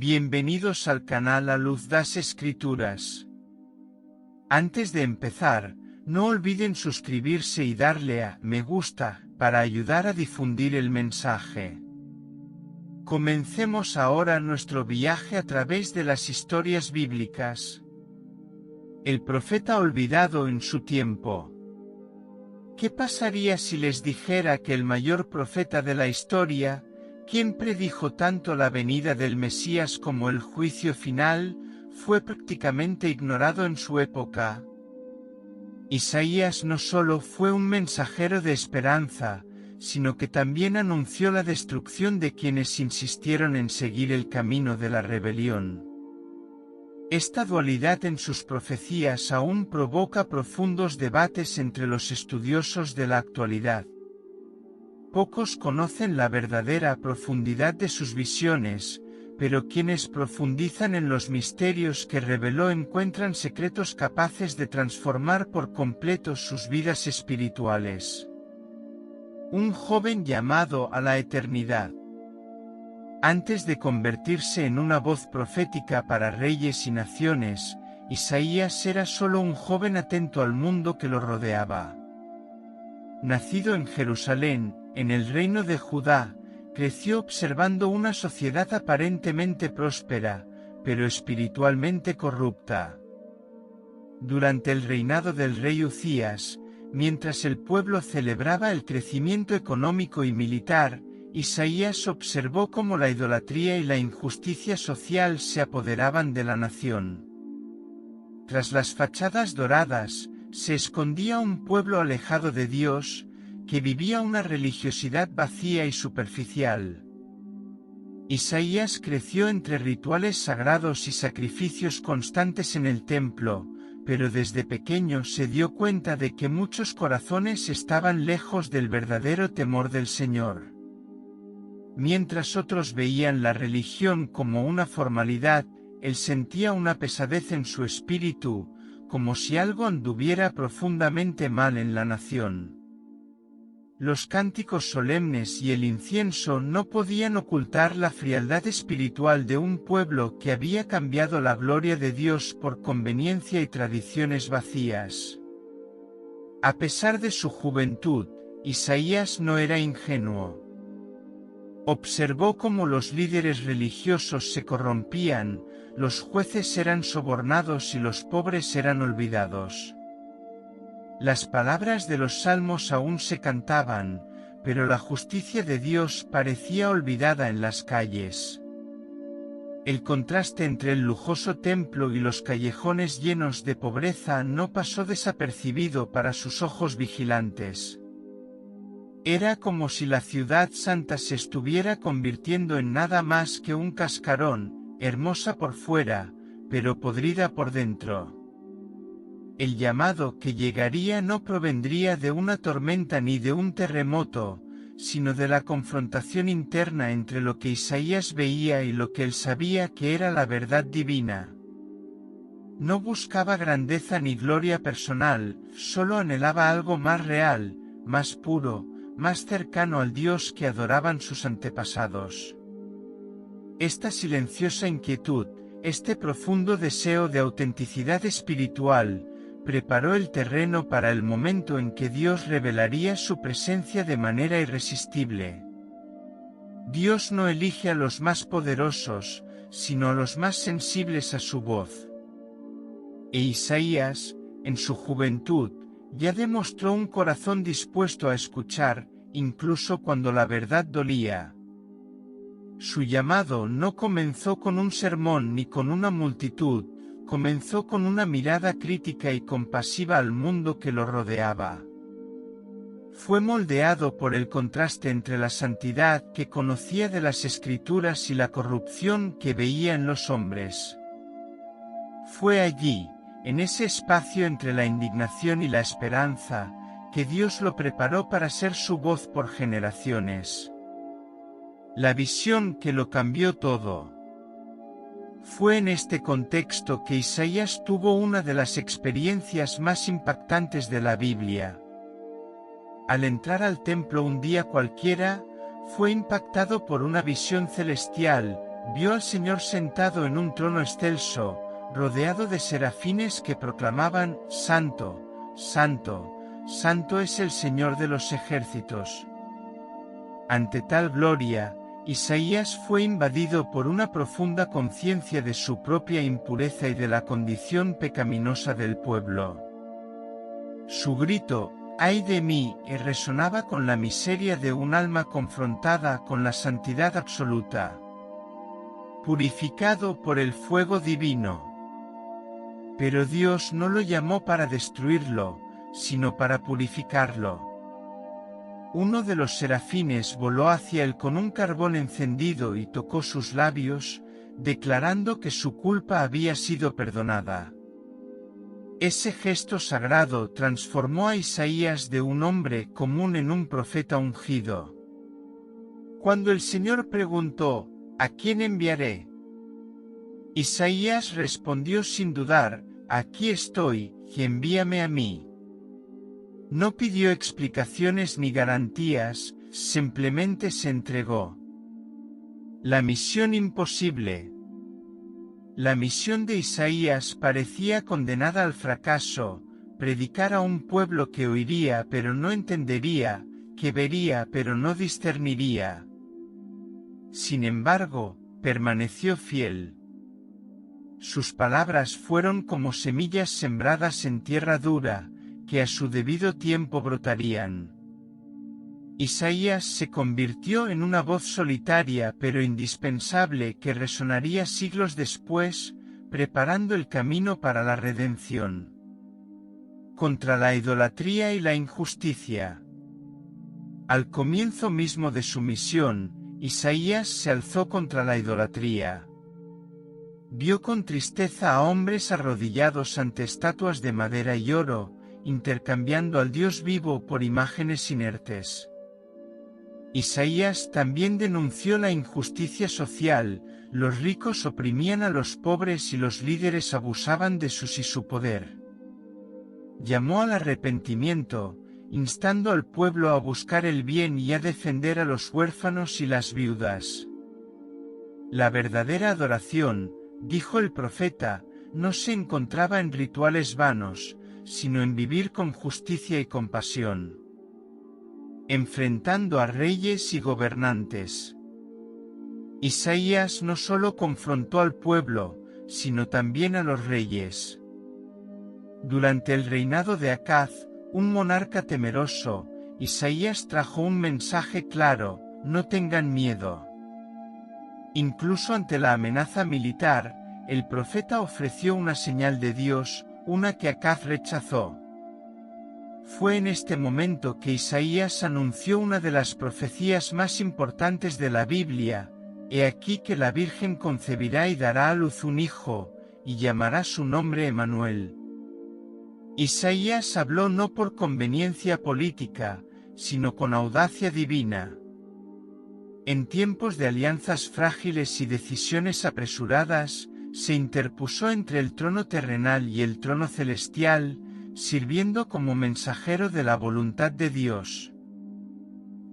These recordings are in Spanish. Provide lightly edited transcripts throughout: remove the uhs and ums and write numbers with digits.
Bienvenidos al canal A Luz das Escrituras. Antes de empezar, no olviden suscribirse y darle a me gusta para ayudar a difundir el mensaje. Comencemos ahora nuestro viaje a través de las historias bíblicas. El profeta olvidado en su tiempo. ¿Qué pasaría si les dijera que el mayor profeta de la historia, quien predijo tanto la venida del Mesías como el juicio final, fue prácticamente ignorado en su época? Isaías no solo fue un mensajero de esperanza, sino que también anunció la destrucción de quienes insistieron en seguir el camino de la rebelión. Esta dualidad en sus profecías aún provoca profundos debates entre los estudiosos de la actualidad. Pocos conocen la verdadera profundidad de sus visiones, pero quienes profundizan en los misterios que reveló encuentran secretos capaces de transformar por completo sus vidas espirituales. Un joven llamado a la eternidad. Antes de convertirse en una voz profética para reyes y naciones, Isaías era solo un joven atento al mundo que lo rodeaba. Nacido en Jerusalén, en el reino de Judá, creció observando una sociedad aparentemente próspera, pero espiritualmente corrupta. Durante el reinado del rey Uzías, mientras el pueblo celebraba el crecimiento económico y militar, Isaías observó cómo la idolatría y la injusticia social se apoderaban de la nación. Tras las fachadas doradas, se escondía un pueblo alejado de Dios, que vivía una religiosidad vacía y superficial. Isaías creció entre rituales sagrados y sacrificios constantes en el templo, pero desde pequeño se dio cuenta de que muchos corazones estaban lejos del verdadero temor del Señor. Mientras otros veían la religión como una formalidad, él sentía una pesadez en su espíritu, como si algo anduviera profundamente mal en la nación. Los cánticos solemnes y el incienso no podían ocultar la frialdad espiritual de un pueblo que había cambiado la gloria de Dios por conveniencia y tradiciones vacías. A pesar de su juventud, Isaías no era ingenuo. Observó cómo los líderes religiosos se corrompían, los jueces eran sobornados y los pobres eran olvidados. Las palabras de los salmos aún se cantaban, pero la justicia de Dios parecía olvidada en las calles. El contraste entre el lujoso templo y los callejones llenos de pobreza no pasó desapercibido para sus ojos vigilantes. Era como si la ciudad santa se estuviera convirtiendo en nada más que un cascarón, hermosa por fuera, pero podrida por dentro. El llamado que llegaría no provendría de una tormenta ni de un terremoto, sino de la confrontación interna entre lo que Isaías veía y lo que él sabía que era la verdad divina. No buscaba grandeza ni gloria personal, solo anhelaba algo más real, más puro, más cercano al Dios que adoraban sus antepasados. Esta silenciosa inquietud, este profundo deseo de autenticidad espiritual, preparó el terreno para el momento en que Dios revelaría su presencia de manera irresistible. Dios no elige a los más poderosos, sino a los más sensibles a su voz. E Isaías, en su juventud, ya demostró un corazón dispuesto a escuchar, incluso cuando la verdad dolía. Su llamado no comenzó con un sermón ni con una multitud, comenzó con una mirada crítica y compasiva al mundo que lo rodeaba. Fue moldeado por el contraste entre la santidad que conocía de las Escrituras y la corrupción que veía en los hombres. Fue allí, en ese espacio entre la indignación y la esperanza, que Dios lo preparó para ser su voz por generaciones. La visión que lo cambió todo. Fue en este contexto que Isaías tuvo una de las experiencias más impactantes de la Biblia. Al entrar al templo un día cualquiera, fue impactado por una visión celestial, Vio al Señor sentado en un trono excelso, rodeado de serafines que proclamaban: Santo, Santo, Santo es el Señor de los ejércitos. Ante tal gloria, Isaías fue invadido por una profunda conciencia de su propia impureza y de la condición pecaminosa del pueblo. Su grito: ¡ay de mí!, resonaba con la miseria de un alma confrontada con la santidad absoluta. Purificado por el fuego divino. Pero Dios no lo llamó para destruirlo, sino para purificarlo. Uno de los serafines voló hacia él con un carbón encendido y tocó sus labios, declarando que su culpa había sido perdonada. Ese gesto sagrado transformó a Isaías de un hombre común en un profeta ungido. Cuando el Señor preguntó: ¿a quién enviaré?, Isaías respondió sin dudar: aquí estoy, envíame a mí. No pidió explicaciones ni garantías, simplemente se entregó. La misión imposible. La misión de Isaías parecía condenada al fracaso: predicar a un pueblo que oiría pero no entendería, que vería pero no discerniría. Sin embargo, permaneció fiel. Sus palabras fueron como semillas sembradas en tierra dura, que a su debido tiempo brotarían. Isaías se convirtió en una voz solitaria pero indispensable que resonaría siglos después, preparando el camino para la redención. Contra la idolatría y la injusticia. Al comienzo mismo de su misión, Isaías se alzó contra la idolatría. Vio con tristeza a hombres arrodillados ante estatuas de madera y oro, intercambiando al Dios vivo por imágenes inertes. Isaías también denunció la injusticia social: los ricos oprimían a los pobres y los líderes abusaban de su poder. Llamó al arrepentimiento, instando al pueblo a buscar el bien y a defender a los huérfanos y las viudas. La verdadera adoración, dijo el profeta, no se encontraba en rituales vanos, sino en vivir con justicia y compasión. Enfrentando a reyes y gobernantes. Isaías no solo confrontó al pueblo, sino también a los reyes. Durante el reinado de Acaz, un monarca temeroso, Isaías trajo un mensaje claro: no tengan miedo. Incluso ante la amenaza militar, el profeta ofreció una señal de Dios, una que Acaz rechazó. Fue en este momento que Isaías anunció una de las profecías más importantes de la Biblia: he aquí que la Virgen concebirá y dará a luz un hijo, y llamará su nombre Emmanuel. Isaías habló no por conveniencia política, sino con audacia divina. En tiempos de alianzas frágiles y decisiones apresuradas, se interpuso entre el trono terrenal y el trono celestial, sirviendo como mensajero de la voluntad de Dios.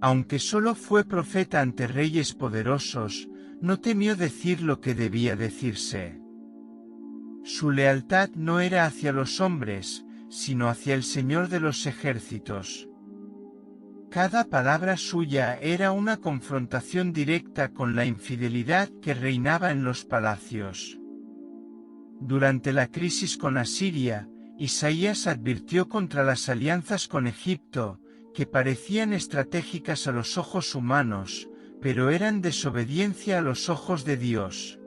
Aunque solo fue profeta ante reyes poderosos, no temió decir lo que debía decirse. Su lealtad no era hacia los hombres, sino hacia el Señor de los ejércitos. Cada palabra suya era una confrontación directa con la infidelidad que reinaba en los palacios. Durante la crisis con Asiria, Isaías advirtió contra las alianzas con Egipto, que parecían estratégicas a los ojos humanos, pero eran desobediencia a los ojos de Dios.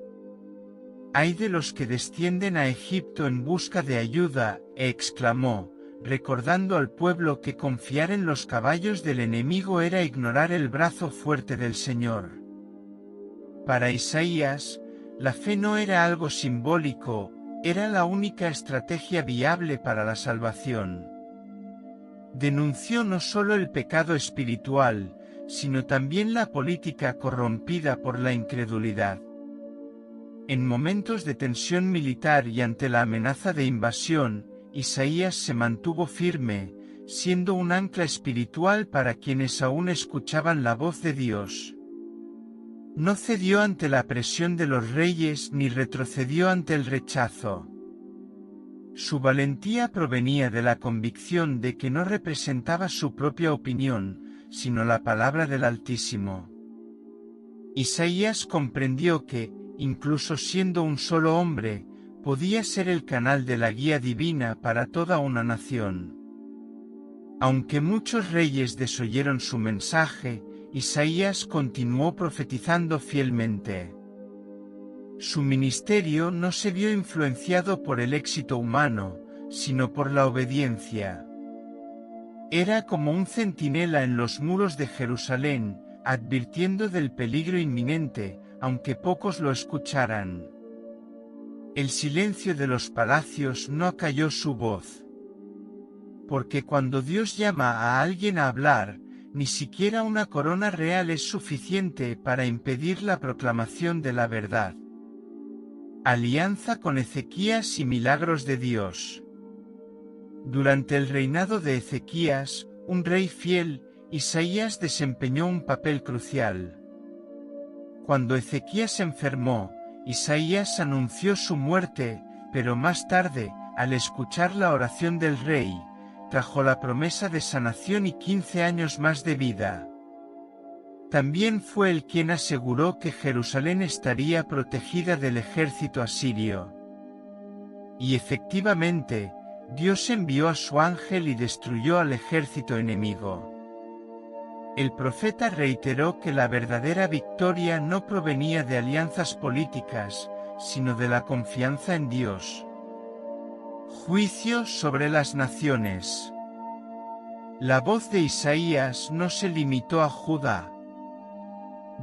«Ay de los que descienden a Egipto en busca de ayuda», exclamó, recordando al pueblo que confiar en los caballos del enemigo era ignorar el brazo fuerte del Señor. Para Isaías, la fe no era algo simbólico, era la única estrategia viable para la salvación. Denunció no solo el pecado espiritual, sino también la política corrompida por la incredulidad. En momentos de tensión militar y ante la amenaza de invasión, Isaías se mantuvo firme, siendo un ancla espiritual para quienes aún escuchaban la voz de Dios. No cedió ante la presión de los reyes ni retrocedió ante el rechazo. Su valentía provenía de la convicción de que no representaba su propia opinión, sino la palabra del Altísimo. Isaías comprendió que, incluso siendo un solo hombre, podía ser el canal de la guía divina para toda una nación. Aunque muchos reyes desoyeron su mensaje, Isaías continuó profetizando fielmente. Su ministerio no se vio influenciado por el éxito humano, sino por la obediencia. Era como un centinela en los muros de Jerusalén, advirtiendo del peligro inminente, aunque pocos lo escucharan. El silencio de los palacios no acalló su voz. Porque cuando Dios llama a alguien a hablar, ni siquiera una corona real es suficiente para impedir la proclamación de la verdad. Alianza con Ezequías y milagros de Dios. Durante el reinado de Ezequías, un rey fiel, Isaías desempeñó un papel crucial. Cuando Ezequías enfermó, Isaías anunció su muerte, pero más tarde, al escuchar la oración del rey, trajo la promesa de sanación y 15 años más de vida. También fue él quien aseguró que Jerusalén estaría protegida del ejército asirio. Y efectivamente, Dios envió a su ángel y destruyó al ejército enemigo. El profeta reiteró que la verdadera victoria no provenía de alianzas políticas, sino de la confianza en Dios. Juicio sobre las naciones. La voz de Isaías no se limitó a Judá.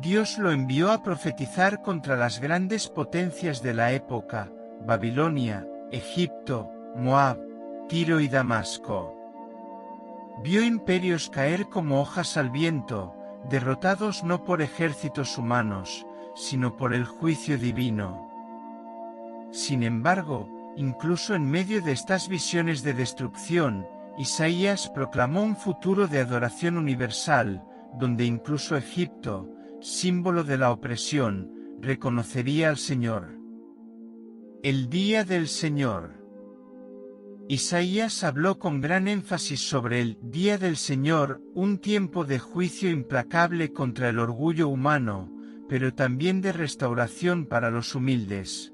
Dios lo envió a profetizar contra las grandes potencias de la época, Babilonia, Egipto, Moab, Tiro y Damasco. Vio imperios caer como hojas al viento, derrotados no por ejércitos humanos, sino por el juicio divino. Sin embargo, incluso en medio de estas visiones de destrucción, Isaías proclamó un futuro de adoración universal, donde incluso Egipto, símbolo de la opresión, reconocería al Señor. El día del Señor. Isaías habló con gran énfasis sobre el día del Señor, un tiempo de juicio implacable contra el orgullo humano, pero también de restauración para los humildes.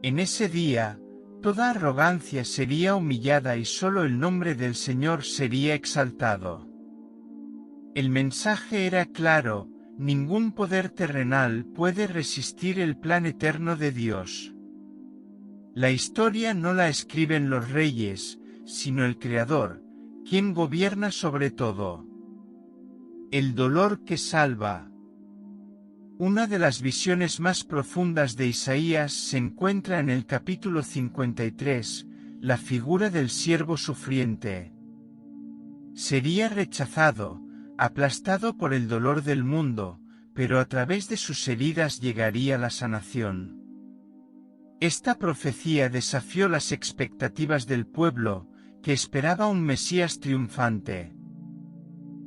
En ese día, toda arrogancia sería humillada y solo el nombre del Señor sería exaltado. El mensaje era claro: ningún poder terrenal puede resistir el plan eterno de Dios. La historia no la escriben los reyes, sino el Creador, quien gobierna sobre todo. El dolor que salva. Una de las visiones más profundas de Isaías se encuentra en el capítulo 53, la figura del siervo sufriente. Sería rechazado, aplastado por el dolor del mundo, pero a través de sus heridas llegaría la sanación. Esta profecía desafió las expectativas del pueblo, que esperaba un Mesías triunfante.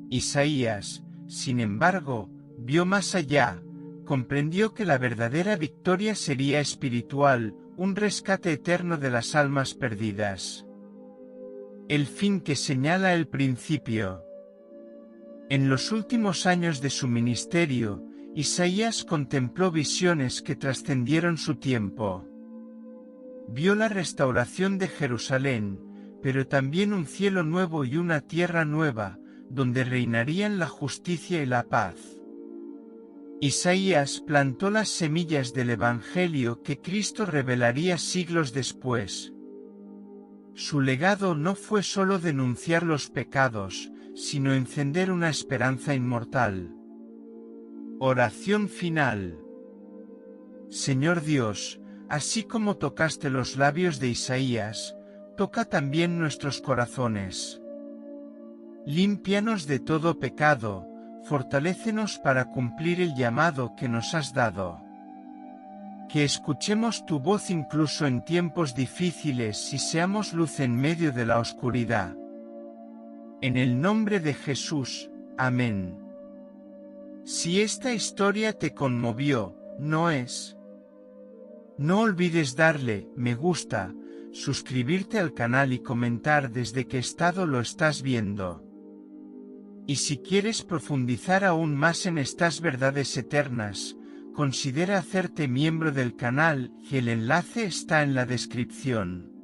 Isaías, sin embargo, vio más allá, comprendió que la verdadera victoria sería espiritual, un rescate eterno de las almas perdidas. El fin que señala el principio. En los últimos años de su ministerio, Isaías contempló visiones que trascendieron su tiempo. Vio la restauración de Jerusalén, pero también un cielo nuevo y una tierra nueva, donde reinarían la justicia y la paz. Isaías plantó las semillas del Evangelio que Cristo revelaría siglos después. Su legado no fue solo denunciar los pecados, sino encender una esperanza inmortal. Oración final. Señor Dios, así como tocaste los labios de Isaías, toca también nuestros corazones. Límpianos de todo pecado, fortalécenos para cumplir el llamado que nos has dado. Que escuchemos tu voz incluso en tiempos difíciles y seamos luz en medio de la oscuridad. En el nombre de Jesús, amén. Si esta historia te conmovió, no olvides darle me gusta, suscribirte al canal y comentar desde qué estado lo estás viendo. Y si quieres profundizar aún más en estas verdades eternas, considera hacerte miembro del canal y el enlace está en la descripción.